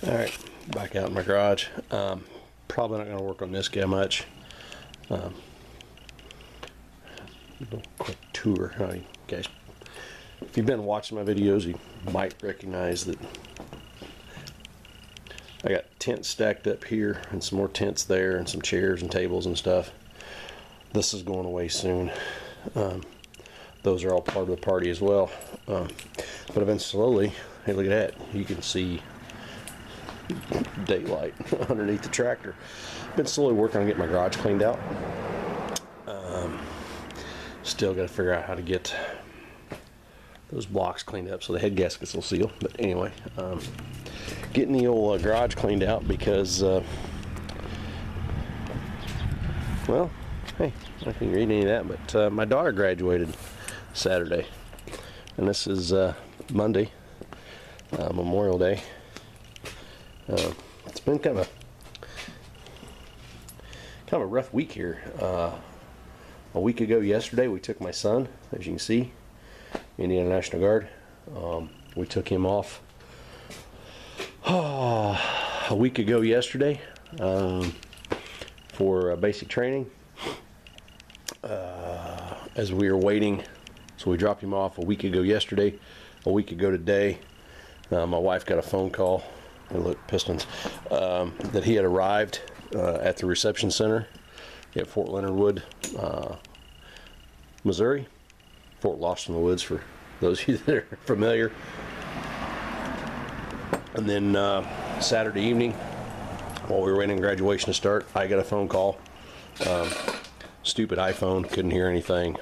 Alright, back out in my garage. Probably not going to work on this guy much. Quick tour. Guys, if you've been watching my videos, you might recognize that I got tents stacked up here and some more tents there and some chairs and tables and stuff. This is going away soon. Those are all part of the party as well. But I've been slowly, hey, look at that. You can see daylight underneath the tractor. Been slowly working on getting my garage cleaned out. Still got to figure out how to get those blocks cleaned up so the head gaskets will seal. But anyway, getting the old garage cleaned out because, well, hey, I can't read any of that, but my daughter graduated Saturday, and this is Monday, Memorial Day. It's been kind of a rough week here. A week ago yesterday, we took my son, as you can see, Indiana National Guard. We took him off a week ago yesterday for basic training. As we were waiting, so we dropped him off a week ago yesterday, a week ago today. My wife got a phone call, and look, Pistons, that he had arrived at the reception center at Fort Leonard Wood, Missouri. Fort Lost in the Woods for those of you that are familiar. And then Saturday evening, while we were waiting on graduation to start, I got a phone call. Stupid iPhone, couldn't hear anything,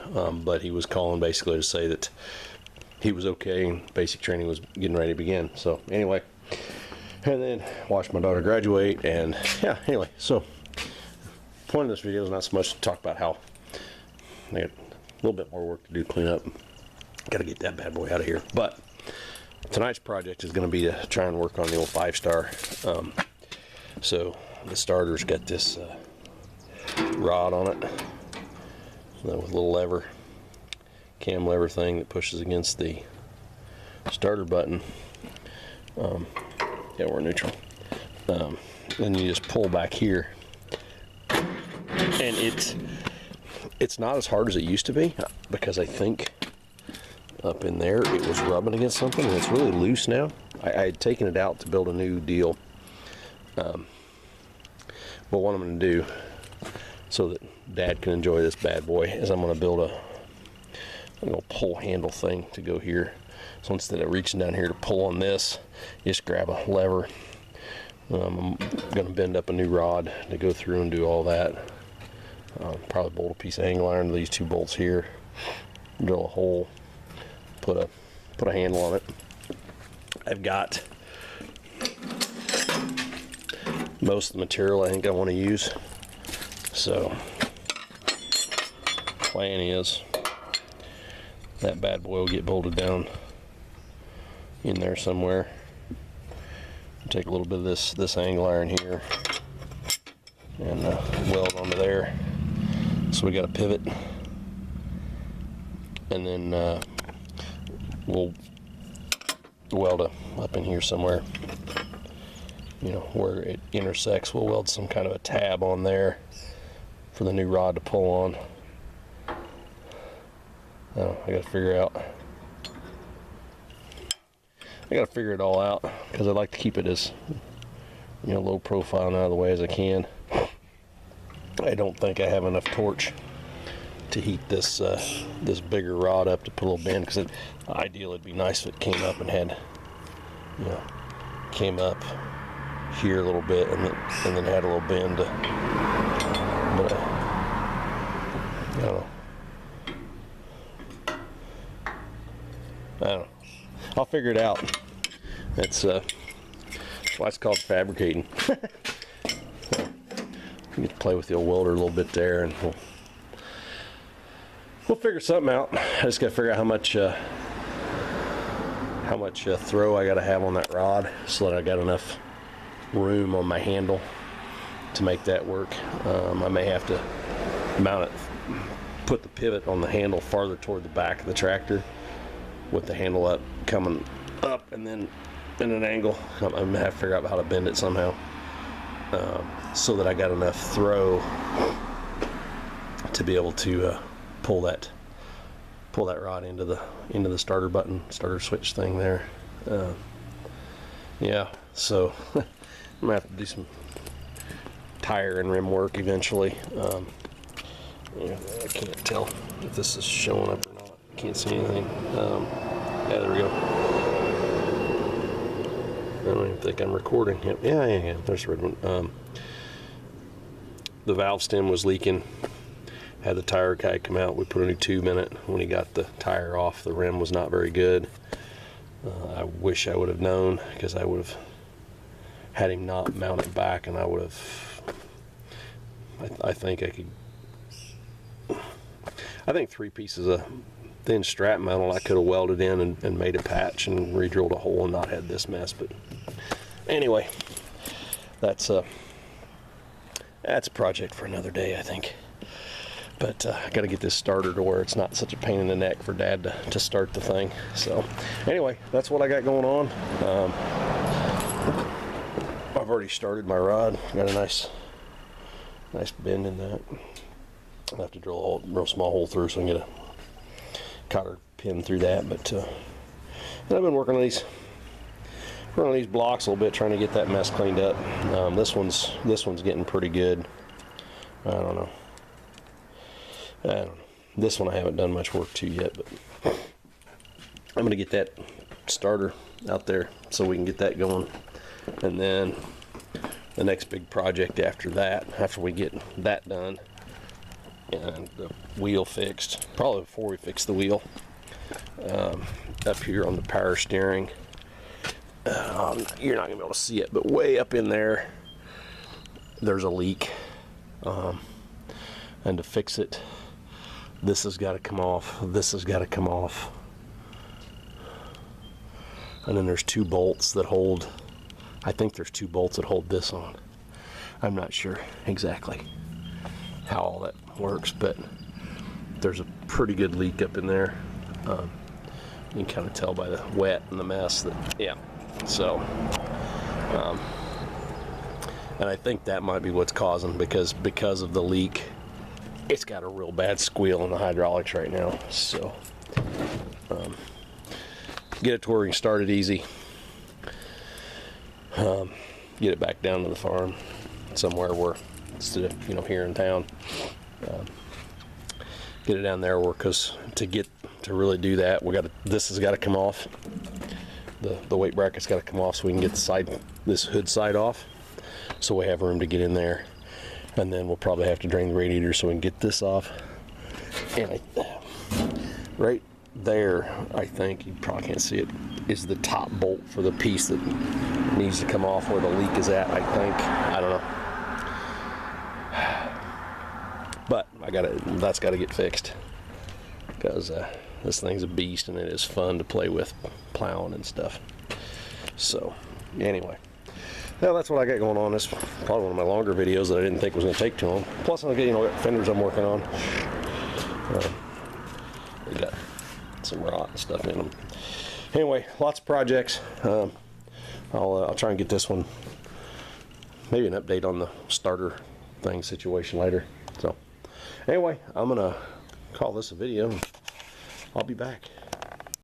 but he was calling basically to say that he was okay and basic training was getting ready to begin. So anyway, and then watched my daughter graduate, and yeah, anyway, so point of this video is not so much to talk about how I got a little bit more work to do, clean up. Got to get that bad boy out of here. But tonight's project is going to be to try and work on the old 5-star. So the starter's got this rod on it with a little lever, cam lever thing that pushes against the starter button. Yeah, we're neutral. Then you just pull back here, and it's not as hard as it used to be, because I think up in there it was rubbing against something, and it's really loose now. I had taken it out to build a new deal, but what I'm going to do so that Dad can enjoy this bad boy is I'm going to build a little pull handle thing to go here. So instead of reaching down here to pull on this, just grab a lever. I'm going to bend up a new rod to go through and do all that. Probably bolt a piece of angle iron to these 2 bolts here, drill a hole, put a handle on it. I've got most of the material I think I want to use. So plan is that bad boy will get bolted down in there somewhere. Take a little bit of this angle iron here and weld onto there. So we got a pivot, and then we'll weld up in here somewhere, you know, where it intersects. We'll weld some kind of a tab on there for the new rod to pull on. Now I gotta figure it all out, because I like to keep it as, you know, low profile and out of the way as I can. I don't think I have enough torch to heat this this bigger rod up to put a little bend, because ideally it'd be nice if it came up and had, you know, came up here a little bit and then had a little bend. But I don't know. I'll figure it out. That's why it's called fabricating. You get to play with the old welder a little bit there, and we'll figure something out. I just got to figure out how much throw I got to have on that rod so that I got enough room on my handle to make that work. I may have to mount it, put the pivot on the handle farther toward the back of the tractor with the handle up, coming up, and then in an angle. I'm gonna have to figure out how to bend it somehow, so that I got enough throw to be able to pull that rod into the starter switch thing there. Yeah, so I'm gonna have to do some tire and rim work eventually. Yeah, I can't tell if this is showing up or not. Can't see anything. Yeah, there we go. I don't even think I'm recording. Yep. Yeah. There's the red one. The valve stem was leaking. Had the tire guy come out. We put a new tube in it. When he got the tire off, the rim was not very good. I wish I would have known, because I would have had him not mount it back, and I would have. I think I could. I think 3 pieces of thin strap metal I could have welded in and made a patch and re-drilled a hole and not had this mess. But anyway, that's a project for another day, I think. But I got to get this starter to where it's not such a pain in the neck for Dad to start the thing. So anyway, that's what I got going on. I've already started my rod. Got a nice bend in that. I'll have to drill a real small hole through so I can get a cotter pin through that. But and I've been working on these blocks a little bit, trying to get that mess cleaned up. This one's getting pretty good. I don't know. This one I haven't done much work to yet, but I'm gonna get that starter out there so we can get that going. And then the next big project after that, after we get that done and the wheel fixed, probably before we fix the wheel, up here on the power steering, you're not gonna be able to see it, but way up in there there's a leak, and to fix it, this has got to come off, this has got to come off, and then there's 2 bolts that hold, I think there's 2 bolts that hold this on. I'm not sure exactly how all that works, but there's a pretty good leak up in there. You can kind of tell by the wet and the mess that, yeah. So, and I think that might be what's causing, because of the leak, it's got a real bad squeal in the hydraulics right now. So, get it to where we can start it easy. Get it back down to the farm somewhere where, instead of, here in town, get it down there where, because to really do that, this has got to come off. The weight bracket's got to come off so we can get this hood side off, so we have room to get in there. And then we'll probably have to drain the radiator so we can get this off. And right there, I think, you probably can't see it, is the top bolt for the piece that needs to come off where the leak is at, I think. I don't know. But that's got to get fixed, because this thing's a beast and it is fun to play with, plowing and stuff. So anyway, well, that's what I got going on. This is probably one of my longer videos that I didn't think was going to take too long. Plus, I'll get, what fenders I'm working on. They got some rot and stuff in them. Anyway, lots of projects. I'll try and get this one, maybe an update on the starter thing situation later. So anyway, I'm gonna call this a video. I'll be back.